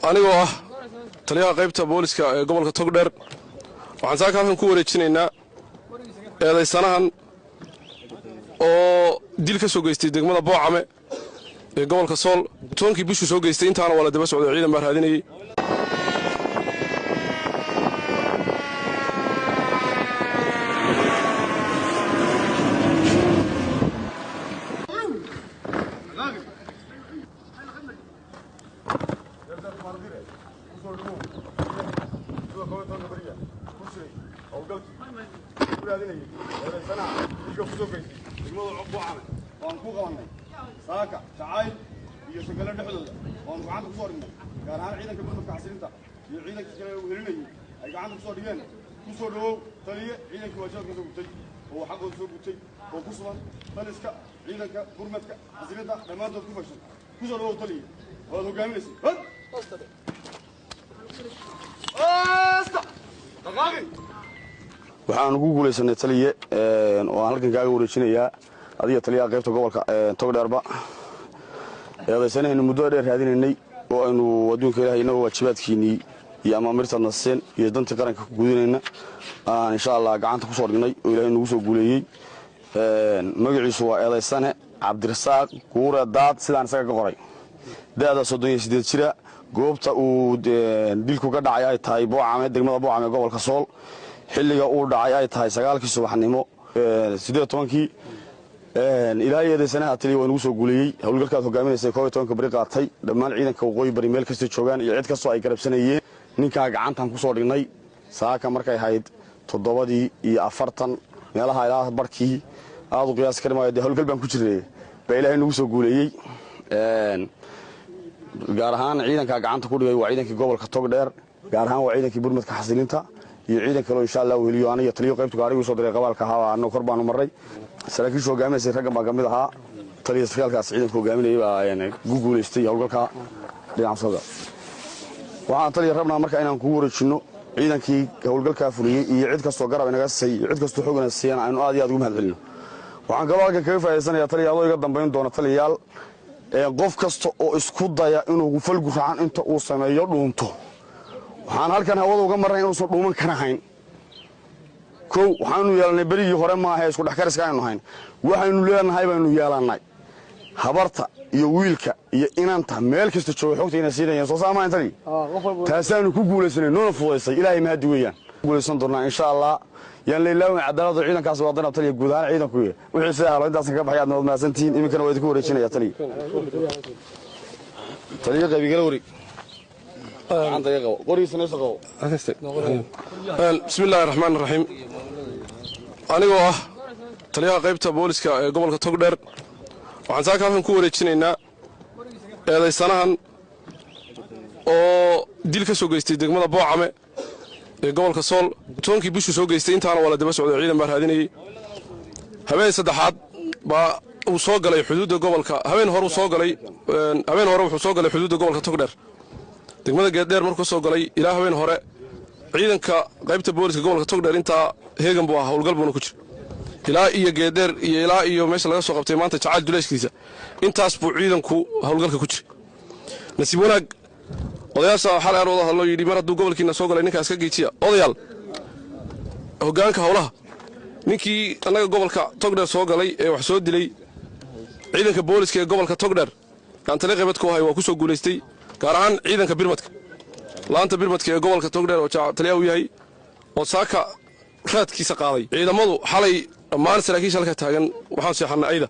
anigoo ah taliyaha qaybta booliska ee gobolka Togdheer waxaan saaka halkan ku wareejinaynaa eedaysanahan oo dil ka soo geystay degmada Boocame ee gobolka Sool toonkii bishu soo geystay intaana wala daba socday ciidan baa raadinayay saaka jacayl iyo shaqale dhexdooda oo gacanta ku soo dhignay gaar ahaan ciidanka gurmadka xasilinta iyo ciidanka kale oo helinayay ay gacanta ku soo dhigeen ku soo dhawow taliye ciidanka waajibka soo gutay oo xaqooda soo gutay oo ku sugan taliska ciidanka gurmadka xasilinta dhamaantood ku fashan ku soo dhawow taliye oo hogaaminaysa waxaan ugu guuleysanay taliye oo aan halkan kaaga wareejinayaa adiga taliyaha qaybta gobolka Togdheerba eedaysanayn muddo dheer raadinaynay oo aynu adduunka Ilaahay inoo waajibaadkiini iyo amaamirta naseen iyo danta qaranka ku gudinayna insha Allah gacanta ku soo dhignay oo Ilaahay nagu soo guuleeyay magaciisu waa eedaysane Cabdirasaaq Guure Daad sidaan isaga ka qoray daada 38 jira goobta uu dilku ka dhacay ay tahay Boocame degmada Boocame gobolka Sool xilliga uu dhacay ay tahay 9kii subaxnimo 18kii ilaahay eedaysanaha taliye waa nagu soo guuleeyay hawlgalkaad hogaaminaysay 12 bari qaatay dhammaan ciidanka waqooyi bari meel kasta joogan iyo cid kasta ay garabsanayeen ninka gacantan ku soo dhignay saaka markay hayd 7:40 meelaha ilaa barkii aad u qiyaas karmaayay hawlgal baan ku jirnay baa ilaahay nagu soo guuleeyay gaar ahaan ciidanka gacanta ku dhigay waa ciidankii gobolka Togdheer gaar ahaan waa ciidankii burmadka xasilinta iyo ciidan kale oo insha Allah weliyo aniga taliye qaybta gaariga soo diray qabalka hawa anoo kor baan u maray saraakiisha hogaaminayay ragga baa kamid ahaa taliye sarkaalkaas ciidanka hogaaminayay baa guuleystay hawlgalka dhinaca waxaan taliye rabnaa marka inaan ku wareejino ciidankii hawlgalka fuliyay iyo cid kasta garab inaga say cid kasta xoogana siiyana aynu aad iyo aad ugu mahadcelino waxaan gobolka kaga faa'iideysanayaa taliye adoo iga dambeyn doona taliyaal qof kasta oo isku daya inuu falgu racan inta uu sameeyo dhuunto waxaan halkan hawada uga maray inuu soo dhuuman karahayn waxaanu yeelanay barigii hore ma aha isku dhaxkariska aynu hayn waxaanu leenahay baanu yeelanay habarta iyo wiilka iyo inanta meel kasta jooga xogtayna siinayeen soo saamayn tali taasaanu ku guuleysanay noona fuudeysay ilaahay mahad weeyaan guuleysan doonaa insha Allah yaan leeyahay cadaalada ciidankaas wadana tali guud ahaan ciidanku wixii saahalo intaas ka baxay aad maasantiin iminkana way ku wareejinaya tali qabiga wari بسم الله الرحمن الرحيم anigoo ah taliyaha qaybta booliska ee gobolka Togdheer waxaan saaka halkan ku wareejinaynaa eedaysanahan oo dil ka soo geystay degmada Boocame ee gobolka Sool toonkii bishu soo geystay intaana wala daba socday ciidan baa raadinayay habeen saddexaad baa uu soo galay xuduudda gobolka habeen hore wuxuu soo galay xuduudda gobolka Togdheer degmada Geeddeer markuu soo galay ilaa habeen hore ciidanka qaybta booliska gobolka Togdheer inta heegan buu ahaa hawlgal buu ku jira ilaa iyo Geeddeer iyo ilaa iyo meesha laga soo qabtay maanta jacaal duleeskiisa intaas buu ciidanku hawlgalka ku jira nasiib wanaag odayaasha xal arooda hadloo yiri mar hadduu gobolkiina soo galay ninkaas ka geejiya odayaal hogaanka hawlaha ninkii anaga gobolka Togdheer soo galay ee wax soo dilay ciidanka booliska ee gobolka Togdheer aan taliye qaybad ku hay waa ku soo guuleystay gaar ahaan ciidanka birmadka laanta birmadka ee gobolka Togdheer oo taliye u yahay oo saaka raadkiisa qaaday ciidamadu xalay dhammaan saraakiisha halka taagan waxaan seexanay ayda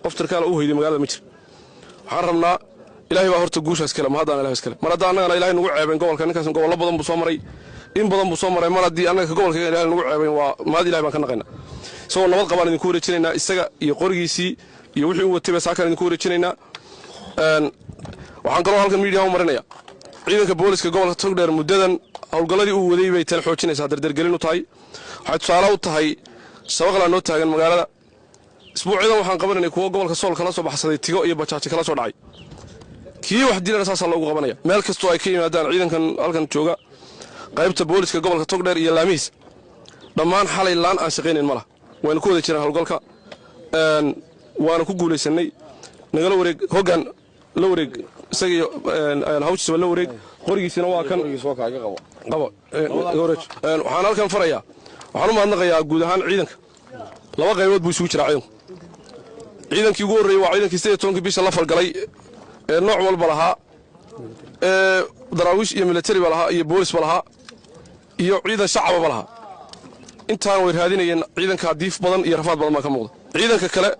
qoftar kale uu hayday magaalada ma jiro waxaan rabnaa ilaahay baa horta guushaas kale ma hadaan ilaahay iskale mar haddaan annagana ilaahay nagu ceebeen gobolka ninkaas gobollo badan buu soo maray in badan buu soo maray mar haddii annaga gobolka ilaahay nagu ceebeen waa maad ilaahay baan ka naqaynaa soo nabad qabaan idinku wareejinaynaa isaga iyo qorigiisii iyo wixii uu watay saaka idinku wareejinaynaa waxaan kaloo halkan media u marinaya ciidanka booliska gobolka Togdheer muddadan hawlgaladii uu waday bay tan xoojinaysaa dardargelin u tahay waxay tusaale u tahay sabaqla noo taagan magaalada isbuuciidan waxaan qabanay kuwa gobolka Sool kala soo baxsaday tigo iyo bajaaji kala soo dhacay kii wax dilana saasa loogu qabanaya meel kasto ay ka yimaadaan ciidankan halkan jooga qaybta booliska gobolka Togdheer iyo laamiis dhammaan xalay laan aan shaqeyneen malaha waan ku wada jiraan hawlgalka waana ku guuleysanay nagala wareeg hogaan la wareeg isagii hawshiisa la wareeg qorigiisina waa kan qabo waxaan halkan farayaa waxaan u mahadnaqayaa guud ahaan ciidanka laba qaybood buu isugu jiraa ciidankii ugu horreeyey waa ciidankii 18 bisha la falgalay ee nooc walba lahaa daraawiish iyo military ba lahaa iyo boolis ba lahaa iyo ciidan shacab ba lahaa intaan way raadinayeen ciidanka diif badan iyo rafaad badan ma ka muuqdo ciidanka kale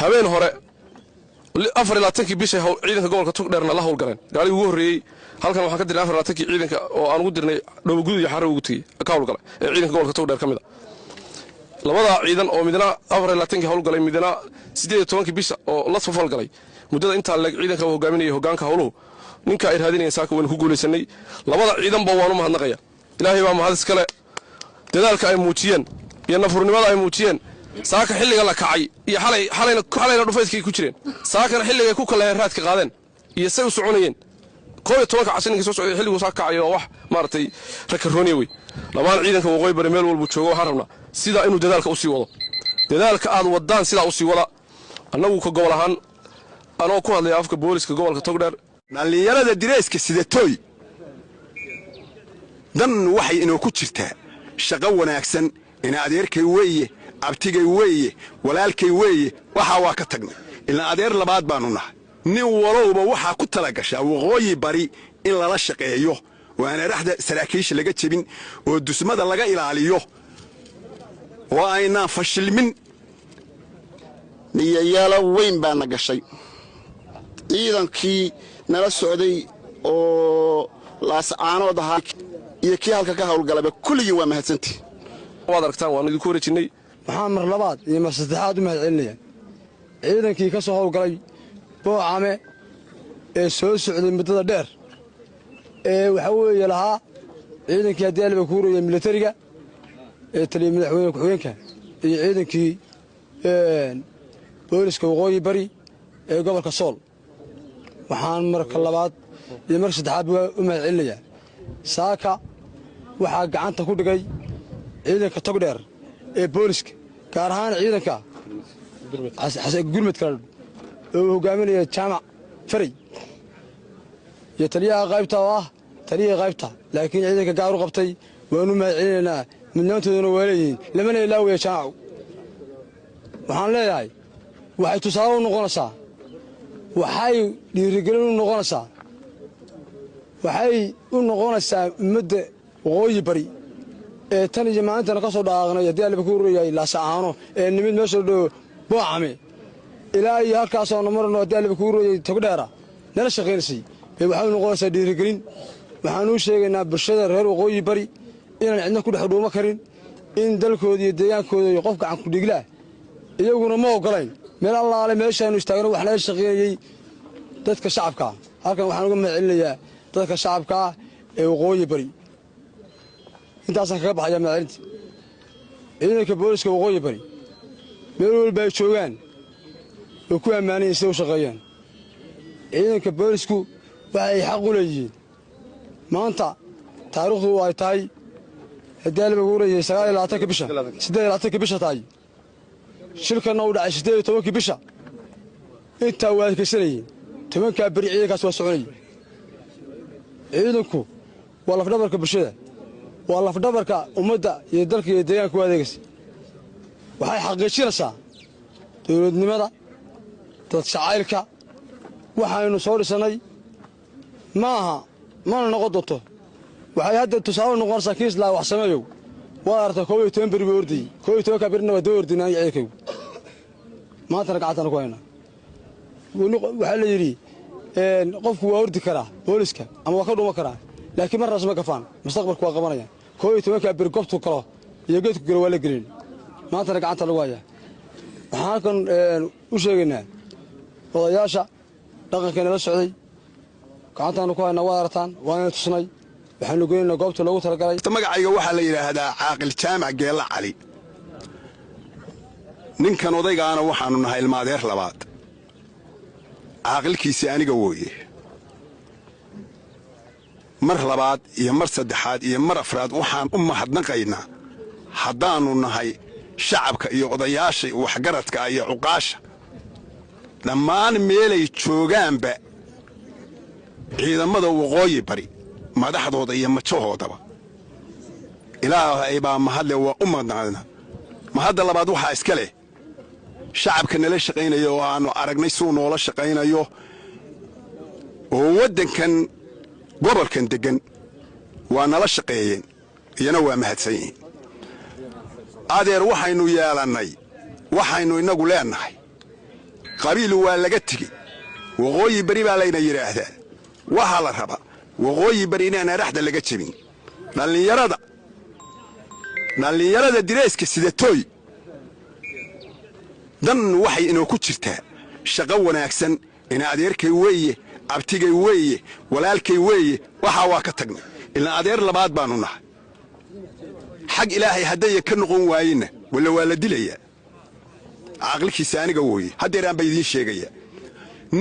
habeen hore 24 bisha ciidanka gobolka Togdheerna la howlgaleen gaari ugu horreeyay halkan waxaan ka dirnay 24 ciidanka oo aan ugu dirnay dhowgud iyo xarro ugu tagay ka howlgalay ee ciidanka gobolka Togdheer kamid labada ciidan oo midna 24 howlgalay midna 18 bisha oo la soo falgalay muddada inta lag ciidanka hogaaminaya hogaanka howluhu ninka ay raadinayeen saaka weyn ku guuleysanay labada ciidan ba waanu mahadnaqaya ilaahay baa mahad iskale dadaalka ay muujiyeen iyo nafurnimada ay muujiyeen saaka xilliga la kacay iyo xalayna dhufayskii ku jireen saakana xilliga ku kala raadka qaadeen iyo say u soconayeen 12 casaniga soo socday xilligu saaka kacay oo wax maartay rakarooniye way lamaan ciidanka waqooyi bari meel walba joogo waxaan rabnaa sida inuu dadaalka u sii wado dadaalka aad wadaan sida u sii wada annagu ka gobol ahaan anoo ku hadlay afka booliska gobolka Togdheer dhalinyarada direyska sida tooy dan waxay inoo ku jirtaa shaqo wanaagsan ina adeerkay weeye abtigay weeye walaalkay weeye waxa waa ka tagnay ilaa adeer labaad baanu nahay nin walowba waxa ku tala gashaa waqooyi bari in lala shaqeeyo waana raxda saraakiisha laga jabin oo dusmada laga ilaaliyo oo aynaan fashilmin niyayaala weyn baa na gashay ciidankii nala socday oo laascaanood ahaa iyo kii halka ka howlgalaba kulligii waa mahadsantii waad aragtaan waan idinku wareejinay waxaan mar labaad iyo mar saddexaad u mahad celinaya ciidankii ka soo howlgalay boocame ee soo socday muddada dheer ee waxa weeye lahaa ciidankii haddii alba ku ururiyay militariga ee taliya madaxweyne ku-xigeenka iyo ciidankii booliska waqooyi bari ee gobolka Sool waxaan marka labaad iyo mar saddexaad u mahad celinayaa saaka waxaa gacanta ku dhigay ciidanka Togdheer ee booliska gaar ahaan ciidanka gurmad kale oo hogaaminaya jaamac faray iyo taliyaha qaybta oo ah taliyaha qaybta laakiin ciidanka gaar u qabtay waanu mahad celinaynaa midnaantooduna waa leeyihiin lamana ilaawaya jaamac waxaan leeyahay waxay tusaale u noqonaysaa waxay dhiirigelin u noqonaysaa waxay u noqonaysaa ummadda waqooyi bari ee tan iyo maantana ka soo dhaaqnay haddii alba ku ururiyay laasacaano ee nimid meesha dhow boocame ilaa iyo halkaasoo namarno haddii alba ku ururiyay Togdheera nala shaqaynaysay waxay u noqonaysaa dhiirigelin waxaan u sheegaynaa bulshada reer waqooyi bari inaan cidna ku dhex dhuuma karin in dalkooda iyo deegaankooda iyo qof gacan ku dhiglaa iyaguna ma ogolayn meel allaale meeshaanu istaagno wax laga shaqeeyay dadka shacabka halkan waxaan uga mahad celinayaa dadka shacabka ee waqooyi bari intaasaan kaga baxaya mahad celinta ciidanka booliska waqooyi bari meel walba ay joogaan oo ku ammaanayeen sida u shaqeeyaan ciidanka boolisku waxay xaq u leeyihiin maanta taariikhdu ay tahay haddii alba ku ururiyay 8 bisha tahay shilkana u dhacay 18 bisha inta waa kaysanayn 10 bari ciidankaas waa soconay ciidanku waa lafdhabarka bulshada waa lafdhabarka ummadda iyo dalka iyo deegaanka u adeegaysa waxay xaqiijinaysaa dawladnimada dad shacaylka waxaynu soo dhisanay maaha mana noqon doonto waxay hadda tusaale noqonaysaa kiislaa wax sameeyow waa arta 12 bari buu ordiyay 12 barina waa doordinay ciidankaygu maantana gacantana ku hayna waxaa la yidhi qofku waa ordi karaa booliska ama waa ka dhuma karaa laakiin marnaas ma gafaan mustaqbalku waa qabanayaan 12 bari goobtu kalo iyo geedku galo waa la gelin maantana gacanta lagu hayaa waxaan halkan u sheegaynaa odayaasha dhaqankeena la socday gacantana ku hayna waa artaan waana tusnay waxaanu goynaa goobta loogu talagalay magacayga waxaa la yiraahdaa caaqil jaamac geella cali ninkan odaygaana waxaanu nahay ilmaadeer labaad caaqilkiisa aniga wooye mar labaad iyo mar saddexaad iyo mar afraad waxaan u mahadnaqaynaa haddaannu nahay shacabka iyo odayaasha waxgaradka iyo cuqaasha dhammaan meelay joogaanba ciidamada waqooyi bari madaxdooda iyo majahoodaba ilaahay baa mahadle waa u madnaadna mahadda labaad waxaa iska leh shacabka nala shaqaynaya oo aanu aragnay suu noola shaqaynayo oo waddankan gobolkan deggan waa nala shaqeeyeen iyana waa mahadsan yihiin adeer waxaynu yeelannay waxaynu innagu leennahay qabiil waa laga tegey waqooyi bari baa layna yidhaahdaa waxaa la rabaa waqooyi bari inaan araxda laga jebin dhallinyarada dirayska sidatooy dan waxay inoo ku jirtaa shaqo wanaagsan ina adeerkay weeye abtigay weeye walaalkay weeye waxaa waa ka tagnay ilaa adeer labaad baanu nahay xag ilaahay haddaya ka noqon waayina walla waa la dilayaa caqlikiisa aniga wooye haddeeraan ba idiin sheegaya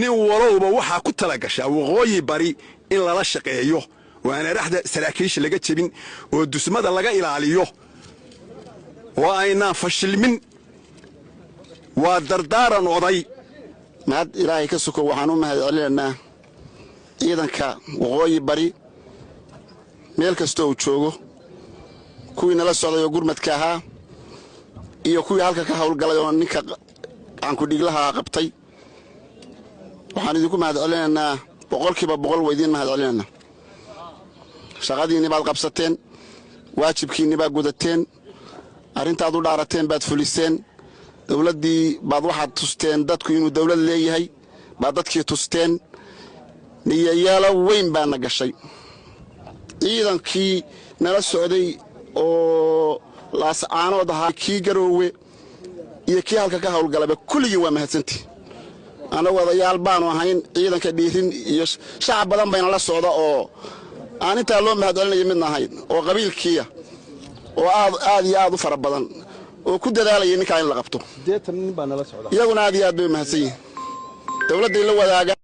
nin walowba waxaa ku tala gashaa waqooyi bari in lala shaqeeyo oo aan araxda saraakiisha laga jebin oo dusmada laga ilaaliyo oo aynaan fashilmin waa dardaaran oday mahad ilaahay ka suko waxaan u mahad celinaynaa ciidanka waqooyi bari meel kastoo uu joogo kuwii nala socday oo gurmadka ahaa iyo kuwii halka ka hawlgalay oo ninka aankudhiglaha qabtay waxaan idinku mahad celinaynaa boqolkiiba boqol waydiin mahad celinaynaa shaqadiinni baad qabsateen waajibkiinni baad gudateen arrintaad u dhaarateen baad fuliseen dawladdii baad waxaad tusteen dadku inuu dawlad leeyahay baad dadkii tusteen niyayaalo weyn baana gashay ciidankii nala socday oo laascaanood ahaa kii garoowe iyo kii halka ka hawlgalayba kulligii waa mahadsantii annagu odayaal baanu ahayn ciidanka dhiirin iyo shacab badan bayna la socda oo aan intaa loo mahad celinaya midna ahayn oo qabiilkiiya oo aad iyo aad u fara badan oo ku dadaalayay ninkaa in la qabto iyaguna aad iyo aad bay u mahadsan yihiin dawladday la wadaagaan